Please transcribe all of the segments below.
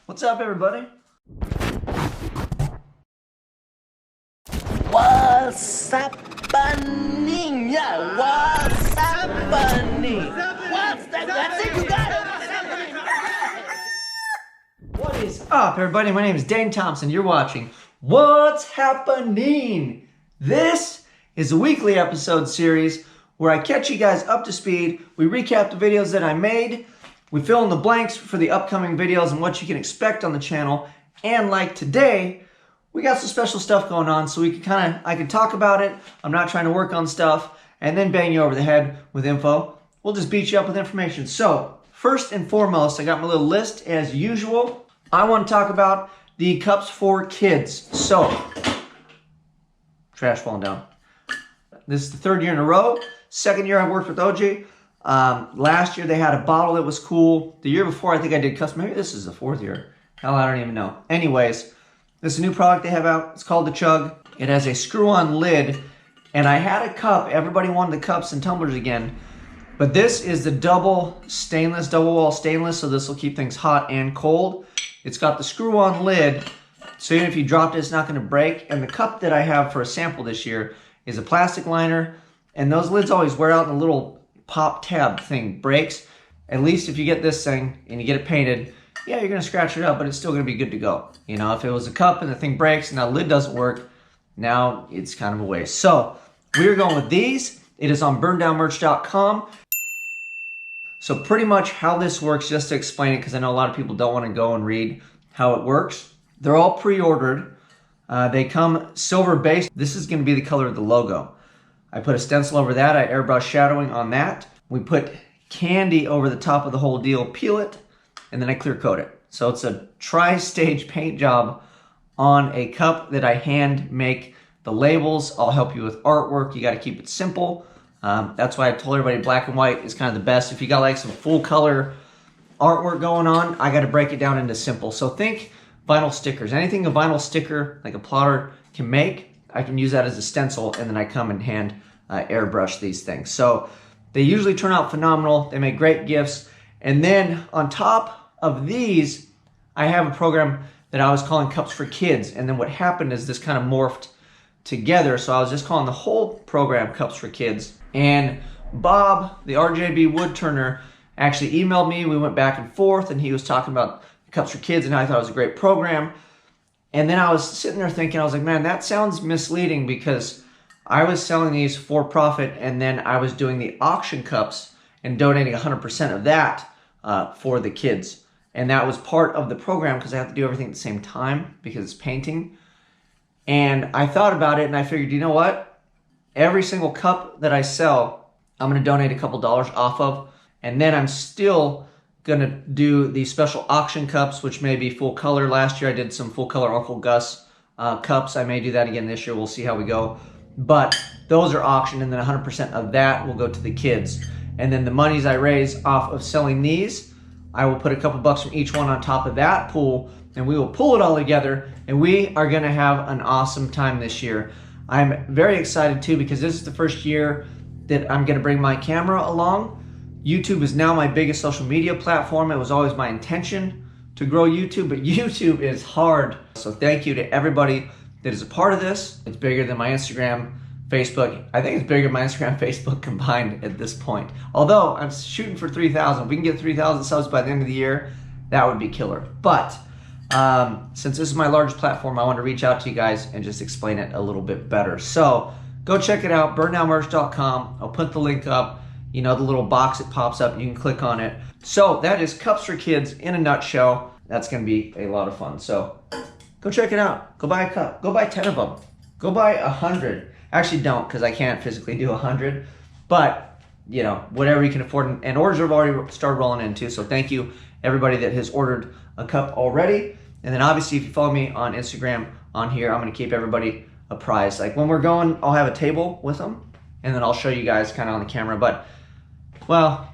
What's up, everybody? What's happening? Yeah, what's happening? What's that? That's it, you got it! What is up, everybody? My name is Dane Thompson. You're watching What's Happening? This is a weekly episode series where I catch you guys up to speed. We recap the videos that I made. We fill in the blanks for the upcoming videos and what you can expect on the channel. And like today, we got some special stuff going on, so I can talk about it. I'm not trying to work on stuff and then bang you over the head with info. We'll just beat you up with information. So first and foremost, I got my little list as usual. I want to talk about the cups for kids. So, trash falling down. This is the third year in a row. Second year I worked with OG. Last year they had a bottle that was cool. The year before I think I did custom. Maybe this is the fourth year. Hell, I don't even know. Anyways, this is a new product they have out. It's called the Chug. It has a screw-on lid. And I had a cup. Everybody wanted the cups and tumblers again. But this is the double wall stainless. So this will keep things hot and cold. It's got the screw-on lid. So even if you dropped it, it's not going to break. And the cup that I have for a sample this year is a plastic liner. And those lids always wear out and the little pop tab thing breaks. At least if you get this thing and you get it painted, yeah, you're going to scratch it up, but it's still going to be good to go. You know, if it was a cup and the thing breaks and the lid doesn't work, now it's kind of a waste. So we're going with these. It is on burndownmerch.com. So pretty much how this works, just to explain it, because I know a lot of people don't want to go and read how it works. They're all pre-ordered. They come silver based. This is going to be the color of the logo. I put a stencil over that. I airbrush shadowing on that. We put candy over the top of the whole deal, peel it, and then I clear coat it. So it's a tri-stage paint job on a cup that I hand make the labels. I'll help you with artwork. You got to keep it simple. That's why I told everybody black and white is kind of the best. If you got like some full color artwork going on, I got to break it down into simple. So think vinyl stickers. Anything a vinyl sticker, like a plotter, can make, I can use that as a stencil, and then I come and hand airbrush these things. So they usually turn out phenomenal. They make great gifts. And then on top of these, I have a program that I was calling Cups for Kids. And then what happened is this kind of morphed together. So I was just calling the whole program Cups for Kids. And Bob, the RJB wood turner, actually emailed me. We went back and forth, and he was talking about Cups for Kids, and I thought it was a great program. And then I was sitting there thinking, I was like, man, that sounds misleading, because I was selling these for profit, and then I was doing the auction cups and donating 100% of that for the kids. And that was part of the program, because I have to do everything at the same time because it's painting. And I thought about it, and I figured, you know what? Every single cup that I sell, I'm going to donate a couple dollars off of. And then I'm still going to do the special auction cups, which may be full color. Last year I did some full color Uncle Gus cups. I may do that again this year. We'll see how we go. But those are auctioned, and then 100% of that will go to the kids. And then the monies I raise off of selling these, I will put a couple bucks from each one on top of that pool, and we will pull it all together, and we are going to have an awesome time this year. I'm very excited too, because this is the first year that I'm going to bring my camera along. YouTube is now my biggest social media platform. It was always my intention to grow YouTube, but YouTube is hard. So thank you to everybody that is a part of this. It's bigger than my Instagram, Facebook. I think it's bigger than my Instagram, Facebook combined at this point. Although I'm shooting for 3,000. If we can get 3,000 subs by the end of the year, that would be killer. But since this is my largest platform, I want to reach out to you guys and just explain it a little bit better. So go check it out, burndownmerch.com. I'll put the link up. You know, the little box that pops up, and you can click on it. So that is Cups for Kids in a nutshell. That's going to be a lot of fun. So go check it out. Go buy a cup. Go buy 10 of them. Go buy 100. Actually, don't, because I can't physically do 100. But, you know, whatever you can afford. And orders have already started rolling in too. So thank you, everybody that has ordered a cup already. And then obviously, if you follow me on Instagram on here, I'm going to keep everybody apprised. Like when we're going, I'll have a table with them, and then I'll show you guys kind of on the camera. But well,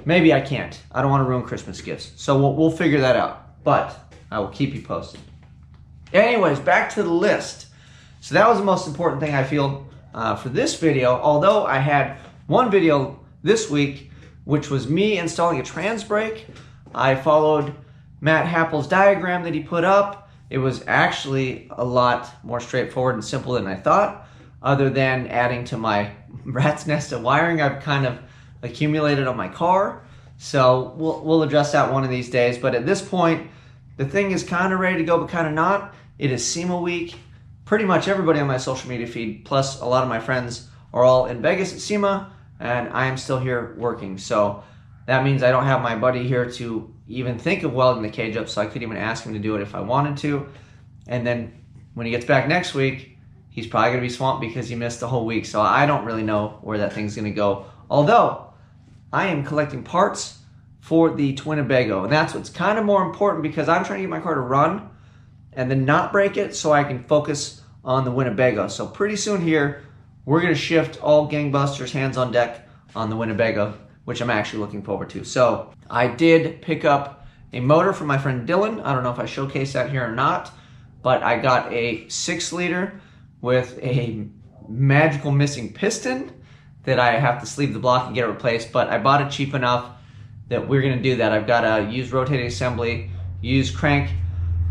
maybe I can't. I don't want to ruin Christmas gifts. So we'll figure that out. But I will keep you posted. Anyways, back to the list. So that was the most important thing I feel for this video. Although I had one video this week, which was me installing a trans brake. I followed Matt Happel's diagram that he put up. It was actually a lot more straightforward and simple than I thought, other than adding to my rat's nest of wiring I've kind of accumulated on my car. So we'll address that one of these days. But at this point, the thing is kind of ready to go, but kind of not. It is SEMA week. Pretty much everybody on my social media feed, plus a lot of my friends, are all in Vegas at SEMA, and I am still here working. So that means I don't have my buddy here to even think of welding the cage up, so I could even ask him to do it if I wanted to. And then when he gets back next week, he's probably going to be swamped because he missed the whole week. So I don't really know where that thing's going to go. Although I am collecting parts for the Winnebago, and that's what's kind of more important because I'm trying to get my car to run and then not break it so I can focus on the Winnebago. So pretty soon here, we're going to shift all gangbusters, hands on deck on the Winnebago, which I'm actually looking forward to. So I did pick up a motor from my friend Dylan. I don't know if I showcased that here or not, but I got a 6-liter with a magical missing piston that I have to sleeve the block and get it replaced, but I bought it cheap enough that we're going to do that. I've got a used rotating assembly, used crank,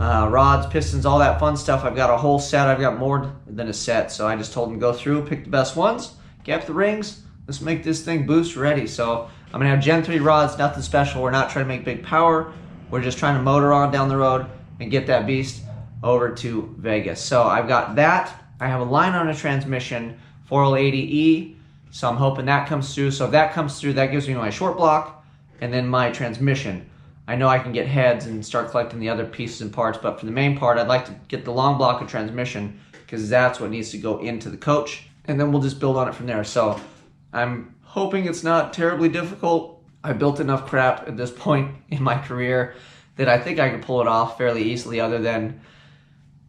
rods, pistons, all that fun stuff. I've got a whole set. I've got more than a set, so I just told him to go through, pick the best ones, gap the rings. Let's make this thing boost ready. So I'm gonna have Gen 3 rods, nothing special. We're not trying to make big power. We're just trying to motor on down the road and get that beast over to Vegas. So I've got that. I have a line on a transmission, 4080E. So I'm hoping that comes through. So if that comes through, that gives me my short block and then my transmission. I know I can get heads and start collecting the other pieces and parts, but for the main part, I'd like to get the long block of transmission because that's what needs to go into the coach, and then we'll just build on it from there. So I'm hoping it's not terribly difficult. I built enough crap at this point in my career that I think I can pull it off fairly easily, other than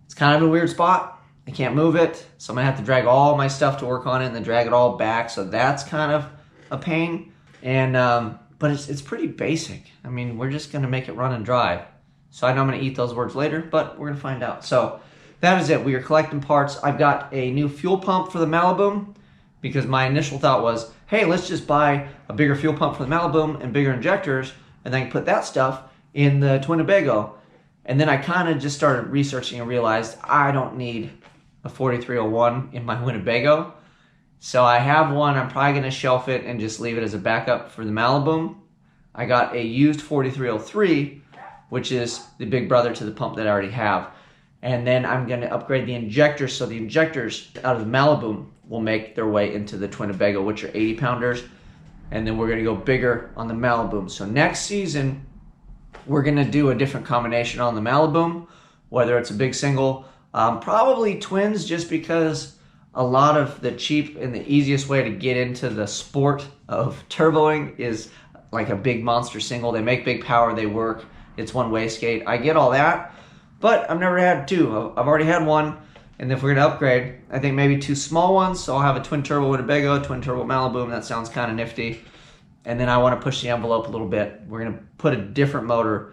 it's kind of a weird spot. I can't move it, so I'm gonna have to drag all my stuff to work on it and then drag it all back, so that's kind of a pain. And but it's pretty basic. I mean, we're just gonna make it run and drive. So I know I'm gonna eat those words later, but we're gonna find out. So that is it. We are collecting parts. I've got a new fuel pump for the Malibu because my initial thought was, hey, let's just buy a bigger fuel pump for the Malibu and bigger injectors, and then put that stuff in the Winnebago. And then I kind of just started researching and realized I don't need a 4301 in my Winnebago. So I have one. I'm probably going to shelf it and just leave it as a backup for the Malibu. I got a used 4303, which is the big brother to the pump that I already have. And then I'm going to upgrade the injectors, so the injectors out of the Malibu will make their way into the Winnebago, which are 80-pounders. And then we're going to go bigger on the Malibu. So next season, we're going to do a different combination on the Malibu, whether it's a big single, probably twins, just because a lot of the cheap and the easiest way to get into the sport of turboing is like a big monster single. They make big power, they work, it's one wastegate. I get all that, but I've never had two. I've already had one, and if we're gonna upgrade, I think maybe two small ones. So I'll have a twin turbo Winnebago, twin turbo Malibu, and that sounds kind of nifty. And then I want to push the envelope a little bit. We're gonna put a different motor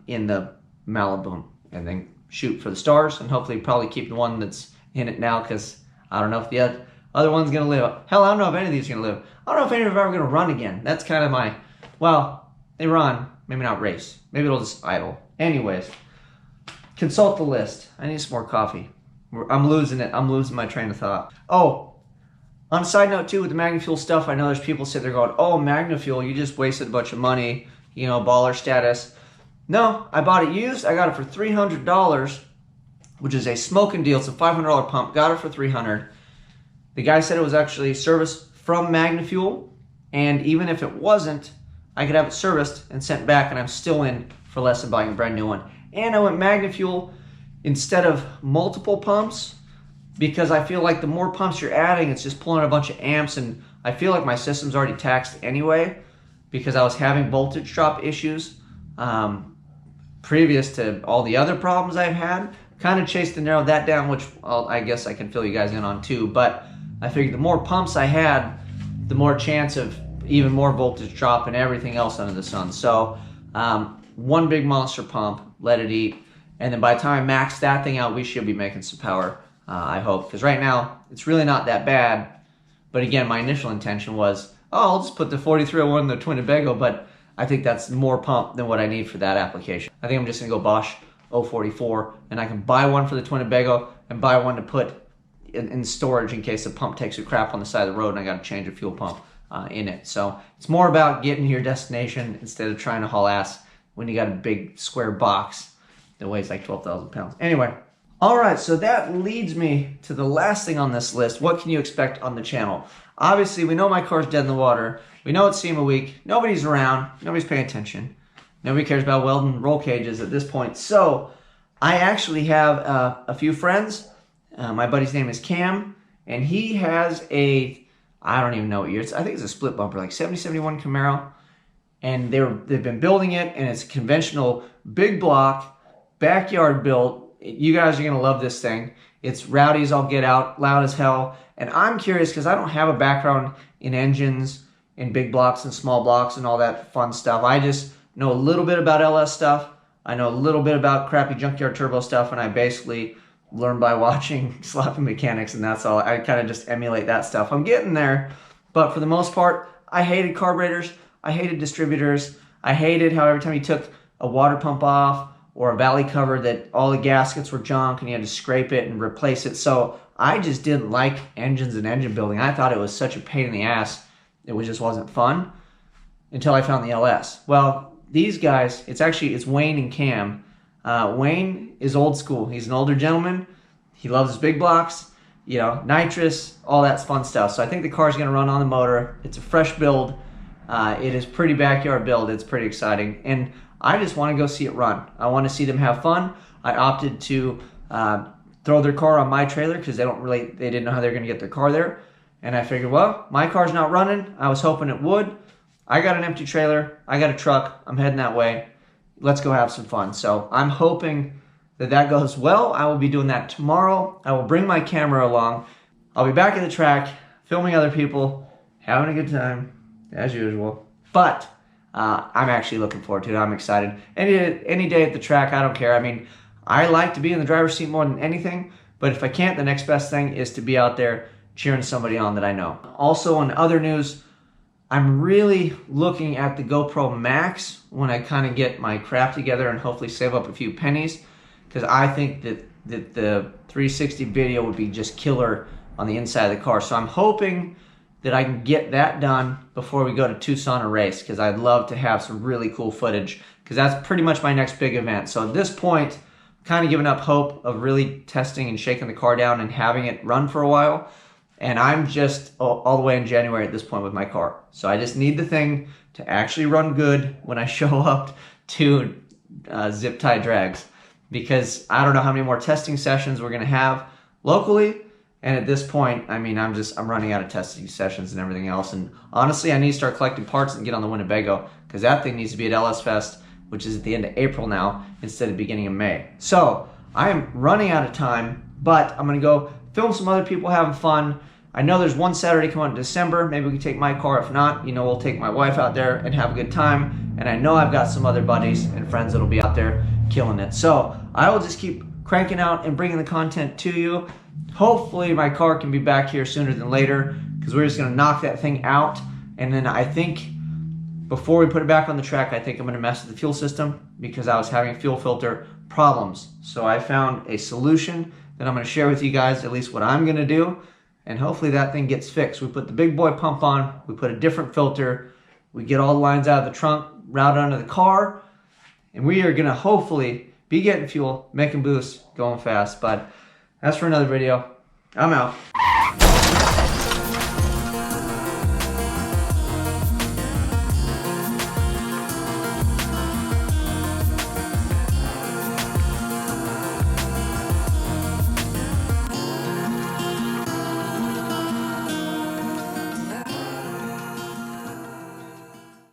in the Malibu, and then shoot for the stars, and hopefully probably keep the one that's in it now, because I don't know if the other one's going to live. Hell, I don't know if any of these are going to live. I don't know if any of them are ever going to run again. That's kind of my, well, they run, maybe not race. Maybe it'll just idle. Anyways, consult the list. I need some more coffee. I'm losing it. I'm losing my train of thought. Oh, on a side note too, with the MagnaFuel stuff, I know there's people sitting there going, oh, MagnaFuel, you just wasted a bunch of money, you know, baller status. No, I bought it used. I got it for $300, which is a smoking deal. It's a $500 pump. Got it for $300. The guy said it was actually serviced from MagnaFuel, and even if it wasn't, I could have it serviced and sent back, and I'm still in for less than buying a brand new one. And I went MagnaFuel instead of multiple pumps, because I feel like the more pumps you're adding, it's just pulling a bunch of amps, and I feel like my system's already taxed anyway, because I was having voltage drop issues previous to all the other problems I've had. Kind of chased and narrowed that down, which I guess I can fill you guys in on too. But I figured the more pumps I had, the more chance of even more voltage drop and everything else under the sun. So one big monster pump, let it eat. And then by the time I max that thing out, we should be making some power, I hope. Because right now, it's really not that bad. But again, my initial intention was, oh, I'll just put the 4301 in the Winnebago. But I think that's more pump than what I need for that application. I think I'm just gonna go Bosch 044, and I can buy one for the twin winnebago and buy one to put in storage in case the pump takes a crap on the side of the road and I gotta change a fuel pump in it. So it's more about getting to your destination instead of trying to haul ass when you got a big square box that weighs like 12,000 pounds. Anyway, all right, so that leads me to the last thing on this list. What can you expect on the channel? Obviously, we know my car's dead in the water. We know it's SEMA week. Nobody's around. Nobody's paying attention. Nobody cares about welding roll cages at this point. So I actually have a few friends. My buddy's name is Cam, and he has a, I don't even know what year. I think it's a split bumper, like 70-71 Camaro. And they've been building it, and it's a conventional big block, backyard built. You guys are going to love this thing. It's rowdy as all get out, loud as hell. And I'm curious because I don't have a background in engines, in big blocks and small blocks and all that fun stuff. I just know a little bit about LS stuff. I know a little bit about crappy junkyard turbo stuff, and I basically learn by watching sloppy mechanics, and that's all. I kind of just emulate that stuff. I'm getting there, but for the most part, I hated carburetors. I hated distributors. I hated how every time you took a water pump off or a valley cover that all the gaskets were junk and you had to scrape it and replace it. So I just didn't like engines and engine building. I thought it was such a pain in the ass. It just wasn't fun until I found the LS. Well, these guys, it's Wayne and Cam. Wayne is old school. He's an older gentleman. He loves his big blocks, you know, nitrous, all that fun stuff. So I think the car's going to run on the motor. It's a fresh build. It is pretty backyard build. It's pretty exciting. And I just want to go see it run. I want to see them have fun. I opted to throw their car on my trailer because they didn't know how they were going to get their car there. And I figured, well, my car's not running. I was hoping it would. I got an empty trailer. I got a truck. I'm heading that way. Let's go have some fun. So I'm hoping that goes well. I will be doing that tomorrow. I will bring my camera along. I'll be back at the track, filming other people, having a good time, as usual. But I'm actually looking forward to it. I'm excited. Any day at the track, I don't care. I mean, I like to be in the driver's seat more than anything, but if I can't, the next best thing is to be out there cheering somebody on that I know. Also, in other news, I'm really looking at the GoPro Max when I kind of get my crap together and hopefully save up a few pennies, because I think that the 360 video would be just killer on the inside of the car. So I'm hoping that I can get that done before we go to Tucson or race, because I'd love to have some really cool footage, because that's pretty much my next big event. So at this point, I'm kind of giving up hope of really testing and shaking the car down and having it run for a while. And I'm just all the way in January at this point with my car. So I just need the thing to actually run good when I show up to zip tie drags, because I don't know how many more testing sessions we're gonna have locally. And at this point, I mean, I'm running out of testing sessions and everything else. And honestly, I need to start collecting parts and get on the Winnebago, because that thing needs to be at LS Fest, which is at the end of April now, instead of beginning of May. So I am running out of time, but I'm gonna go film some other people having fun. I know there's one Saturday coming in December. Maybe we can take my car. If not, you know, we'll take my wife out there and have a good time. And I know I've got some other buddies and friends that'll be out there killing it. So I will just keep cranking out and bringing the content to you. Hopefully my car can be back here sooner than later, because we're just gonna knock that thing out. And then I think before we put it back on the track, I think I'm gonna mess with the fuel system, because I was having fuel filter problems. So I found a solution that I'm gonna share with you guys, at least what I'm gonna do. And hopefully that thing gets fixed. We put the big boy pump on, we put a different filter, we get all the lines out of the trunk, route onto the car, and we are gonna hopefully be getting fuel, making boosts, going fast. But that's for another video. I'm out.